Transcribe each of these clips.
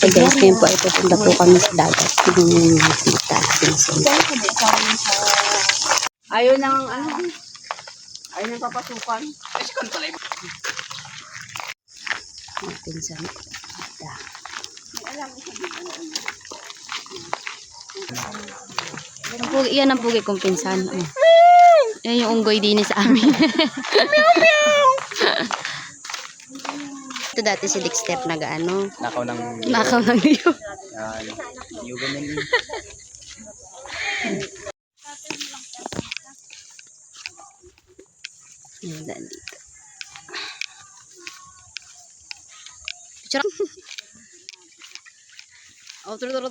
So guys, ngayon po ay pupunta po kami sa dagat. Pinsin. Ayaw nang ayaw nang papasukan. Pinsan. Yan ang pugi kong pinsan. Yan yung unggoy din sa amin. Ito dati si Dexter nag-ano. Nakaw ng niyo. yan. Yung ganyan. Yan dito. Picture. Oh, turun.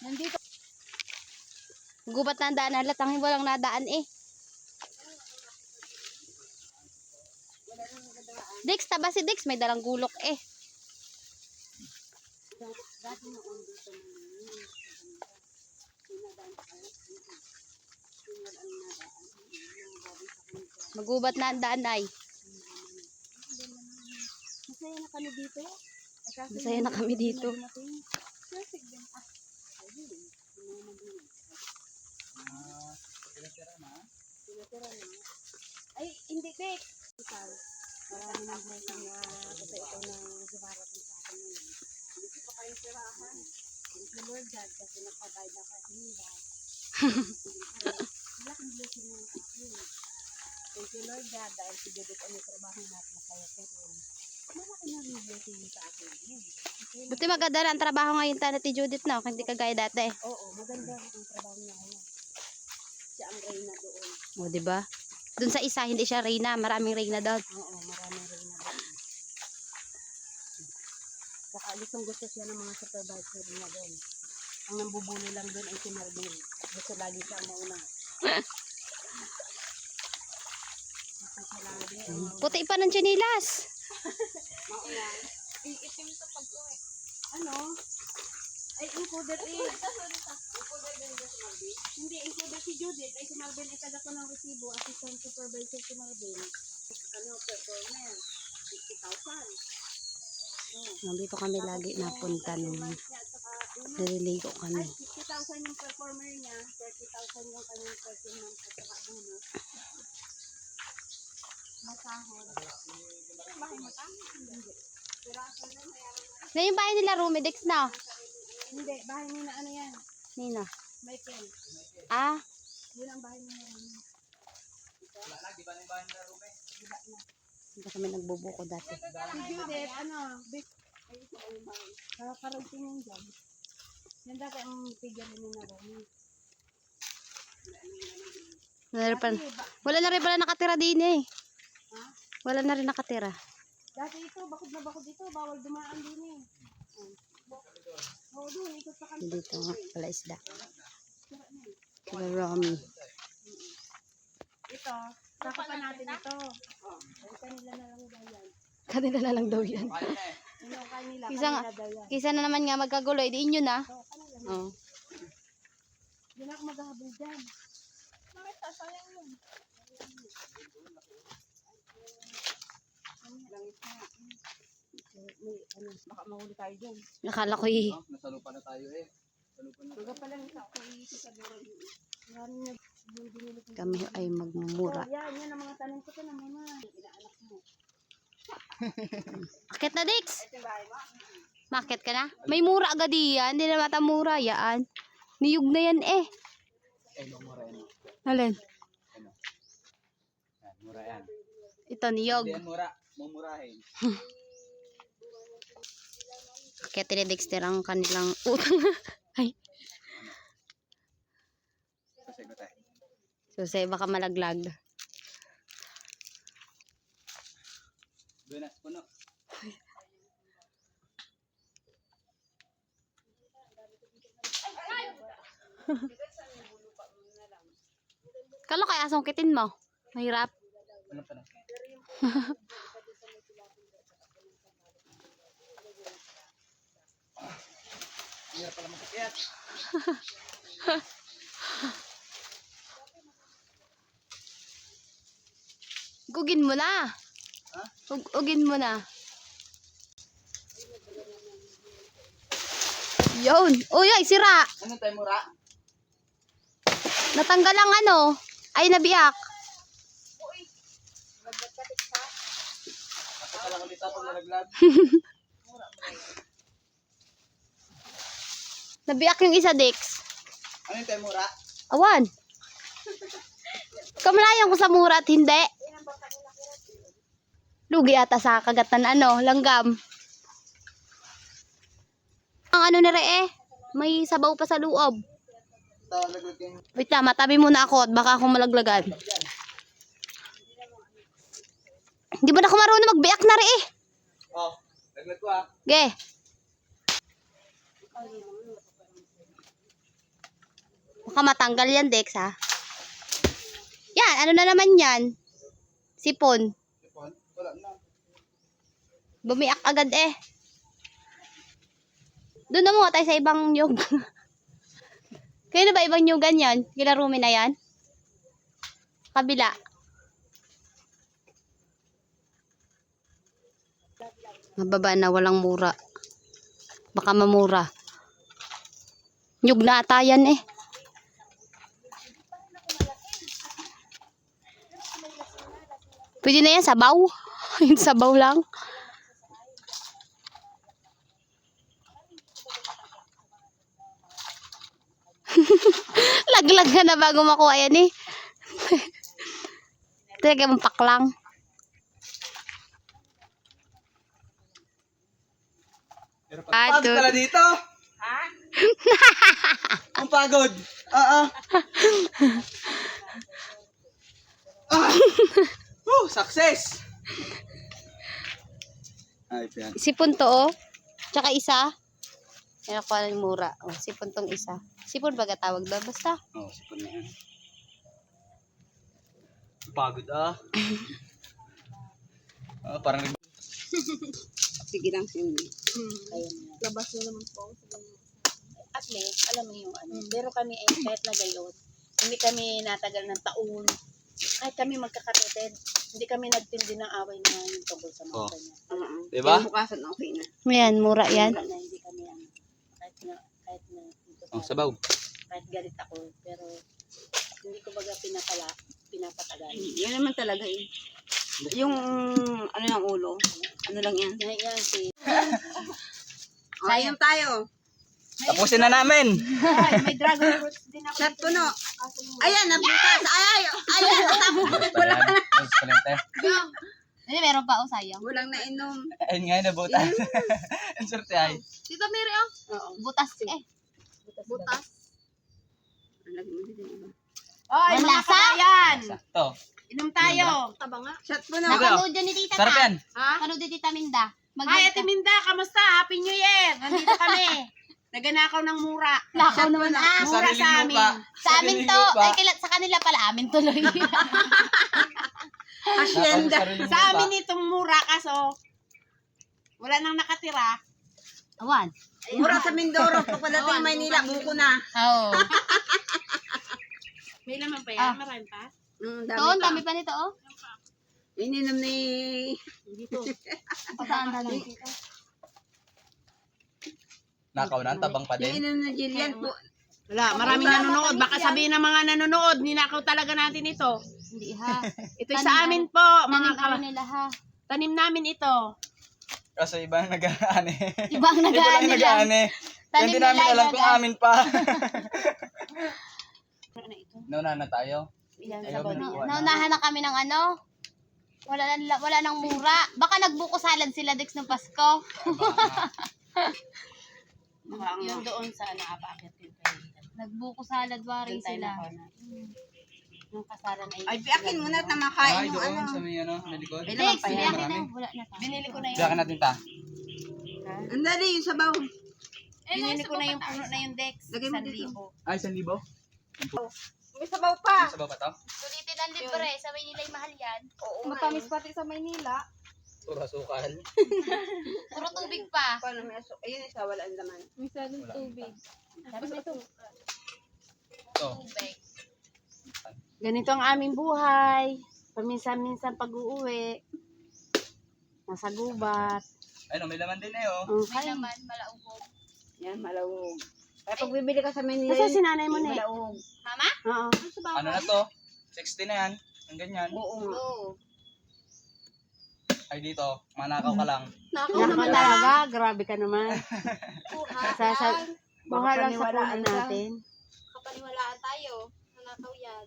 Nandito. Gubat na ang daan. Halatang walang nadaan eh. Dex, taba si Dex. May dalang gulok eh. Magubat na ang daan ay. Masaya na kami dito. Masaya na kami dito. Ay, hindi Bex. Marami ng blessing na kasi ito na dumarating sa akin ngayon. Hindi pa kayo sirahan. Thank you Lord God kasi nakabay na ka kanila. Malaking blessing na sa akin. Thank you Lord God dahil si Judith ang trabaho natin masaya ko rin. Malaki na rin blessing sa akin. Buti maganda na ang trabaho ngayon ta ni Judith na. Hindi kagaya dati. Oo, maganda ang trabaho niya ngayon. Siya ang reyna doon. O, diba? Doon sa isa, hindi siya reyna. Maraming reyna doon. Oo, maraming reyna doon. Saka gusto siya ng mga supervisor niya doon. Ang nambubulo lang doon ay si Marvin. Gusto lagi siya ang mauna. Puti pa ng chinilas. Mauna. Iitim sa pag-uwi. Ano? Ay, included eh. Included din ba si Marvin? Hindi, included si Judith. Ay, si Marvin ay taga ko ng resibo. Assistant supervisor si Marvin. Ano, performance. 50,000. Nandito kami lagi napunta nung nililigo kami. Ay, 50,000 yung performer niya. 30,000 yung kanyang performance at saka bonus. Masahod. Bahay mo ta? Hindi. Na yung bahay nila, Rumidex na. Hindi, bahay niya na ano yan. Nino. Michael. Ah, Yun ang bahay niya. Wala na, di ba na yung bahay nila Rume? hindi kami nagbubuko dati. Si Judith, ano, big, ay, ito ay bahay. Kakarating yung dyan. Yan dati ang figure niya na rin. Wala na rin pala nakatira din eh. Ha? Wala na rin nakatira. Dati ito, bakod na bakod ito, bawal dumaan din eh. Oo, doon, ikot sa kanila. Dito nga pala isda. Marami. Ito, sakapan natin ito. Ay, kanila na lang daw yan. Kanila na lang daw yan. Yung kanila, Kisa nga, kanila daw yan. kisa na naman nga magkagulo. Di inyo na. Oo, kanila na. Oh. Hindi na ako maghahabol dyan. Bakit sasayang yun? Langit na. May, ano, baka mahuli tayo dyan. Nakala ko eh. Nasa lupa na tayo eh. Sa lupa na Baga pala nito ako sa buwan. Marami na yung binili ko. Kami ay magmumura. Oh, yan ang mga tanim ko to na mama. Inaanak mo. Akit na, Dix. Ito yung bahay mo? Makit ka na? May mura agad yan. Hindi na mata mura yan. Niyog na yan eh. eh, mura yan. Alin? Ano? Yan, mura yan. Ito niyog. Hindi yan mura. Mumurahin. Kaya tinidexter ang kanilang utang. Ay. Kasi ko tayo. Susay, baka malaglag. Doon na, puno. Kalo kaya asong kitin mo? Mahirap. Ano pa na? Hirap pala magkakiyat. Ugin mo na. Ha? Ugin mo na. Yun. Uy, ay, sira. Ano tayo mura? Natanggal ang ano. Ay, nabiyak. Ako ka lang ulit ako nalaglag. Nabiyak yung isa, Dex. Ano tayo mura? Awan. Kamalayan ko sa mura at hindi. Lugi ata sa kagatan ano, langgam. Ang ano ni Re may sabaw pa sa loob. Ito, nalaglag yung... Wait lang, matabi muna ako at baka akong malaglagan. Hindi ba na ako marunong magbiyak na Re? Oh, laglag ko ah. Ge. Baka matanggal yan, Dex, ha? Yan, ano na naman yan? Sipon. Sipon? Wala na. Bumiyak agad eh. Doon na muna tayo sa ibang nyug. Kaya na ba ibang nyugan yan? Gilarumi na yan? Kabila. Mababa na, walang mura. Baka mamura. Nyug na ata yan eh. Pwede na yan, sabaw. Yung sabaw lang. Laglag ka na bago makuha yan eh. Teka mong paklang. Pero pagod pala dito. Ha? Ang pagod. Ah. Success! Ay, yan. Sipon to oh. Tsaka isa. Yan ako ng mura. Oh, sipon tong isa. Sipon baga tawag ba? Basta. Oh, sipon na yan. Pagod ah. Parang Sige lang, hindi. Labas na naman po ako sa ganyan. At least, alam mo yung ano. Pero kami ay kahit na gayon, hindi kami natagal ng taon. Kahit kami magkakatitid, hindi kami nagtindi ng away na yung tungkol sa mga Oh. ganyan. Diba? Bukasan okay na. Yan, mura yan. Wala na, hindi kami ano. Kahit na dito Oh, sabaw. kahit galit ako, pero hindi ko baga pinapatagal. Yan naman talaga eh. Yung ano ng ulo, ano lang yan. Yan si Sayang tayo. Tapusin na namin. Ay, may dragon fruits din ako. Shot puno. Ayan, nabutas. Ayan, natapos. Wala na. Hindi, meron pa oh, sayang. Walang nainom. Ayun nga, nabutan. Ang sorte ay. Tita Mary, oh. Oo. Butas eh. Butas. Ang lagi mo din iba. Oy, Walang mga lasa? kabayan. Sakto. Inom tayo. Taba nga. Shot puno. Napanood dyan ni Tita Sarap Ta. yan. Ha? Napanood ni Tita Minda. Hi, Ate Minda, kamusta? Happy New Year! Nandito kami. Naganakaw ng mura. Nakaw naman ah. Mura Sariling sa amin. lupa. Sa amin Sariling to. lupa. Ay, sa kanila pala amin tuloy. Hacienda. Sariling Sa lupa. amin itong mura kaso wala nang nakatira. Awan. Mura sa Mindoro. Pagpadating Maynila, buko na. Oo. May laman pa Ah. yan? Marami pa? Doon, dami pa nito oh. Ininom ni... Dito. Pataan na lang. Nakaw na, tabang pa din. Ininom ni Jillian po. Wala, maraming nanonood. Baka sabihin ng mga nanonood, ninakaw talaga natin ito. Hindi ha. Ito'y sa amin po, mga Tanim kami nila ha. tanim namin ito. Kaso iba ang nag-aane. Ibang Iba lang nag-aano yung lang. nag-aane. Tanim Hindi namin nila, alam kung ibaga. amin pa. Ano na ito? Nauna na tayo. Ilan Ayaw, sa body? nakuha na. Naunahan na kami ng ano. Wala nang mura. Baka nagbuko salad sila Dex ng Pasko. Yung doon sa ano, apaakyat yung kayo. Nagbuko salad wari Doon tayo sila. nakaw na. Yung kasalan ay... Ay, biyakin mo na tamakain Ay, yung doon ano. sa may ano, nalikod. May Dex, naman pa yan. biyakin na. Marami. Wala na pa. Binili ko na yun. Biyakan natin ta. Ang dali yung sabaw. Binili ko na yung puno na yung Dex. Lagay mo dito. 1,000. Ay, 1,000? May sabaw pa. Sabaw pa to? Sulitin ang libre. Sa Maynila mahal yan. Oo, Matamis pati sa Maynila. Puro sukal. Puro tubig pa. Paano may asok? Ayun, isa wala ang laman. Minsan Wala. tubig. Tapos ito. Ito. tubig. Ganito ang aming buhay. Paminsan-minsan pag-uuwi. Nasa gubat. Ayun, may laman din eh, oh. May naman, malaugog. Yan, malawog. Kaya pag bibili ka sa Manila, Kasi sinanay mo na eh. malawog. Mama? Oo. Ano sa bawal? Ano na to? 60 na yan. Ang ganyan. Oo nga. Oo. Ay dito, manakaw ka lang. Nako Naku naman talaga, grabe ka naman. Buhat Sa- lang. Buha lang sa Paniwalaan puno lang. natin. Kapaniwalaan tayo. Nanakaw yan.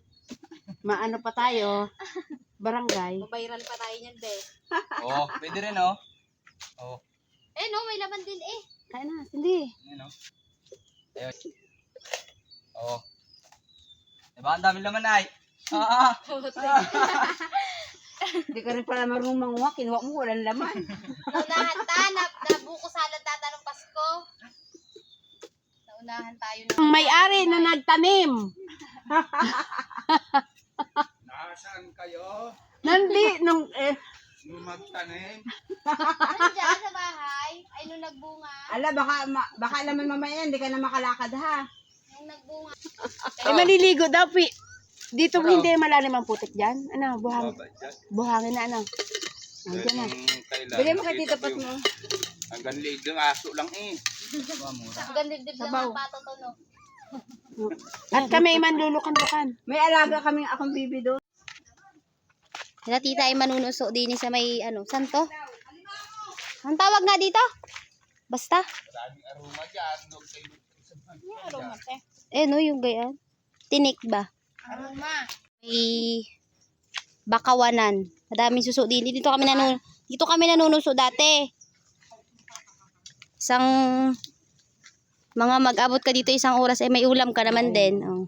Maano pa tayo? Barangay. Mabayral pa tayo niyan, be. Oo, pwede rin, oh. Oo, Eh, no, may laman din eh. Kaya na, hindi. ayun, oh. Ayun. Oo. Diba, ang daming laman ay. Hindi ka rin pala marunong manguha. Kinuha mo, walang laman. Naunahan ta, nabuko salad tata ng Pasko. Naunahan tayo na. Ang may-ari na nagtanim. Nasaan kayo? Nung Nung magtanim? Ano dyan sa bahay? Ay, nung nagbunga. Ala, baka laman mamaya, hindi ka na makalakad ha. Nung nagbunga. maliligo daw. Dito Pero- hindi malalim ang putik dyan. Ano, buhangin na ano. Nandiyan na. Bigay mo kay Tita Pat mo. Hanggang liig ng aso lang eh. Mura. Hanggang dibdib lang Sabaw. ang pato to, no? At kami manlulukan-lukan. May alaga kaming akong bibi doon. Sila tita ay manunuso din sa may ano, saan to? Ang tawag nga dito? Basta. Maraming aroma dyan. Eh, no, yung gayan. Tinik ba? Aroma. May bakawanan. Madaming suso din. Dito kami nanunuso dati. Isang mga mag-abot ka dito isang oras ay may ulam ka naman din. Oh.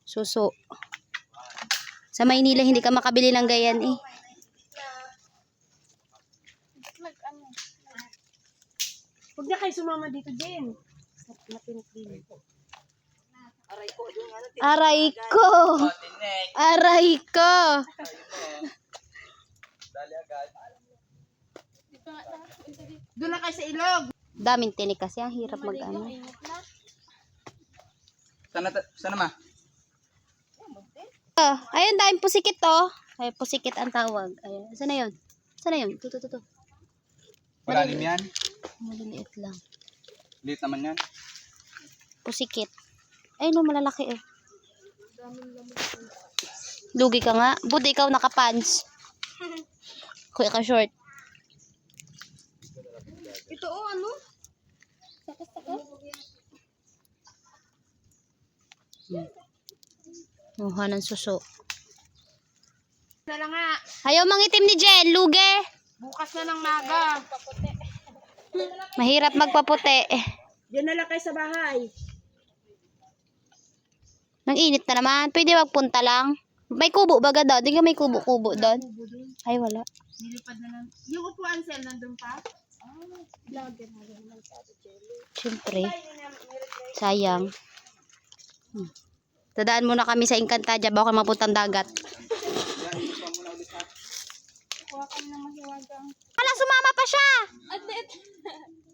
Suso. Sa Maynila hindi ka makabili ng gayan eh. Huwag na kayo sumama dito, Jen. Matinik din. Aray ko! Tinik. Aray ko! Dali agad. Doon na kayo sa ilog. Daming tinik kasi ang hirap mag-ano. Sana ma? Oh, ayun, daming pusikit to. Ay, pusikit ang tawag. Ayun. Saan na yun? Saan na yun? Tuto. Malalim yan? Maliliit lang. Liit naman yan. Pusikit. Ay, no, malalaki eh. Lugi ka nga. Buti ikaw nakapants. Kuya ka short. Ito ano? Muha ng suso. Na lang nga. Ayaw mangitim ni Jen, lugi. Bukas na ng maga. Mahirap magpaputi. Diyan na lang kayo sa bahay. Nang init na naman. Pwede magpunta lang. May kubo baga doon. Di ka may kubo-kubo doon. Ay, wala. Nilipad na lang. Yung upuan sel nandun pa? Siyempre. Sayang. Dadaan muna kami sa Encantadia bago kami mapuntang dagat. Wala, sumama pa siya.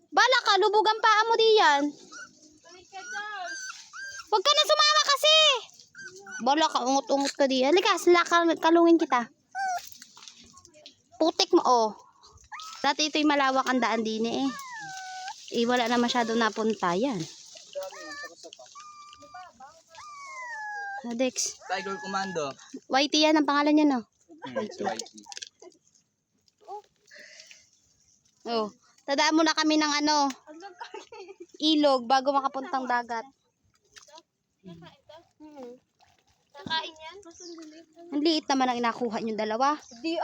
Bala ka, lubog ang paa mo diyan. Huwag ka na sumama kasi. Bala ka, ungot-ungot ka diyan. Halika, kalungin kita. Putik mo, oh. Dati ito'y malawak ang daan din eh. Wala na masyado napunta yan. Dex. Tiger Commando. Whitey yan ang pangalan niya, no? Whitey. Oh. Tadaan muna kami ng ano, ilog bago makapuntang dagat. Kakain yan? Ang liit naman ang inakuha niyo dalawa. Di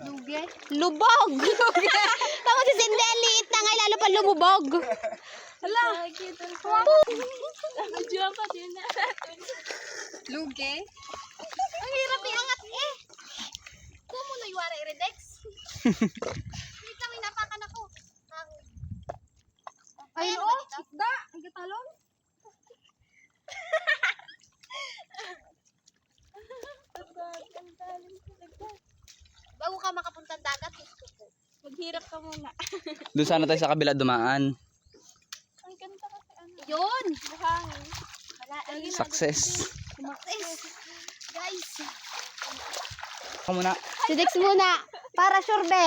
Lugi? Lubog! Tapos si Cindy, ang liit na nga, lalo pa lumubog. Hala! Andiyan ka din na. Lugi? Ang hirap iangat eh. Kumo na yuwara iridex. Wait lang, may napakan ako. Ay, Ayan, oh! balita. Isda! Ang gatalong? Bago ka makapuntang dagat, gusto ko. Maghirap ka muna. Doon sana tayo sa kabila dumaan. Ang ganda kasi ano. Yun! Buhangin. Wala Success. Guys. Ako muna. Si Dex muna. Para sure be.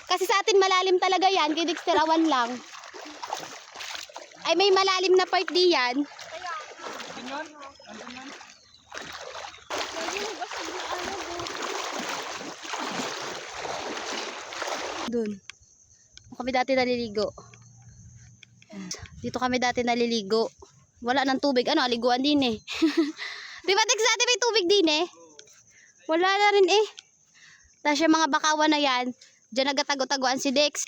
Kasi sa atin malalim talaga yan. Kay Dexter awan lang. Ay may malalim na part di yan. Doon. Kami dati naliligo. Dito kami dati naliligo. Wala nang tubig. Ano, aliguan din eh. Di ba Dex dati may tubig din eh? Wala na rin eh. Tapos yung mga bakawan na yan, dyan nagatago-taguan si Dex.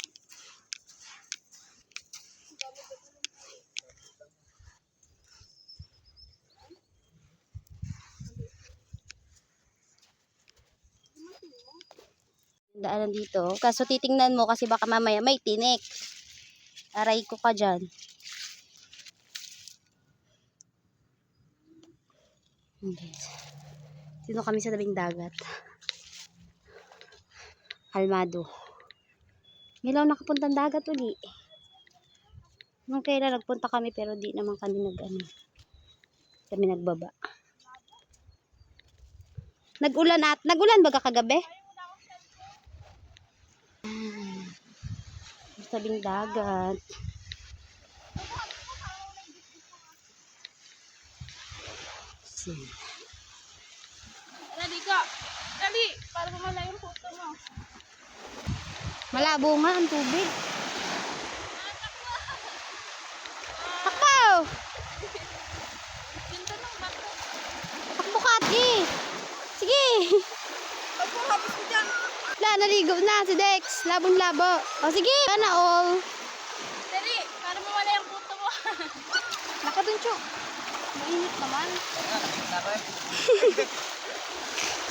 Daanan dito. Kaso titingnan mo kasi baka mamaya may tinik. Aray ko ka dyan. Dito kami sa tabing dagat. Kalmado. Ngayon nakapuntang dagat uli. Nung kailan nagpunta kami pero di naman kami kami nagbaba. Nagulan ba kagabi? Sa tabing dagat. Dali ka. Dali. Para mamala yung puto mo. Malabo nga ang tubig. Takbo! Pinto ng bato. Takbo ka, Ati. Sige. Pagpo, habis ko dyan. Wala, naligo na si Dex. Labong-labo. O sige, sana all. Dali. Para mamala yung puto mo. Nakadun, Chok. Mainit naman. Taray.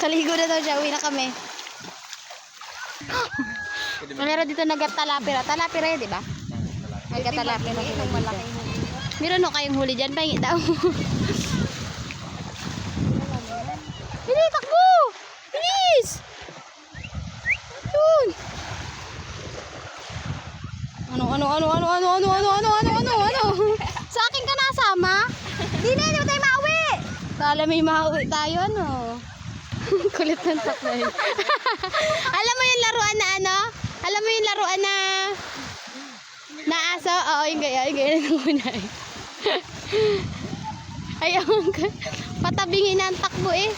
Kaligo na daw siya. Uwi na kami. Meron dito nagatalapira. Talapira yun, di ba? Nagatalapira. Meron no kayong huli dyan. Pahingi daw. Bili, takbo! Bilis! Yun! Ano? Sa akin ka nasama? Di na tayo mauwi! Kala may mauwi tayo, ano? Kulit ng takbo yun. Alam mo yung laruan na ano? Alam mo yung laruan na aso? Oo, yung gaya ng unay. Ayaw ka. Patabingin na ang takbo eh.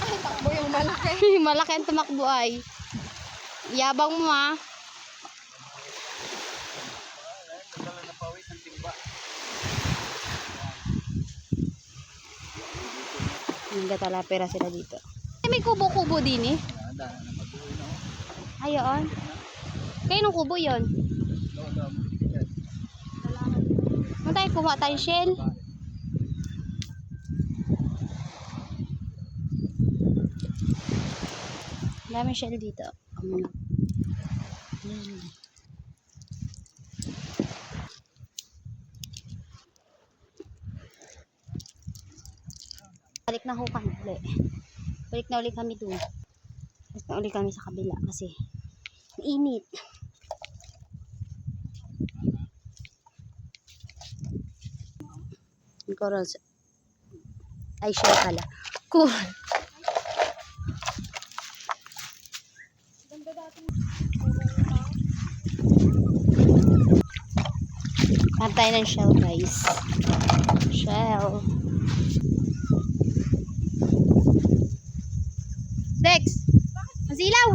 Ay, takbo yung malaki. Malaki ang tumakbo ay. Yabang mo ah. Nagatalapera sila dito. May kubo-kubo din eh. Ayon. Kaya nung kubo yun. Ano tayo kumuha tayong shell? Daming shell dito. Balik na ho kami ulit. Balik na ulit kami doon. Balik na ulit kami sa kabila kasi mainit. Corals. Ay, shell pala. Coral. Hanap tayo ng shell, guys. Shell. Dex! Ang silaw!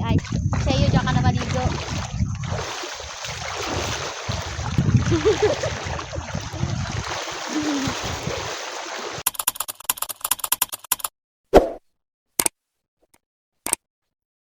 Ay, sa'yo dyan ka na maligo.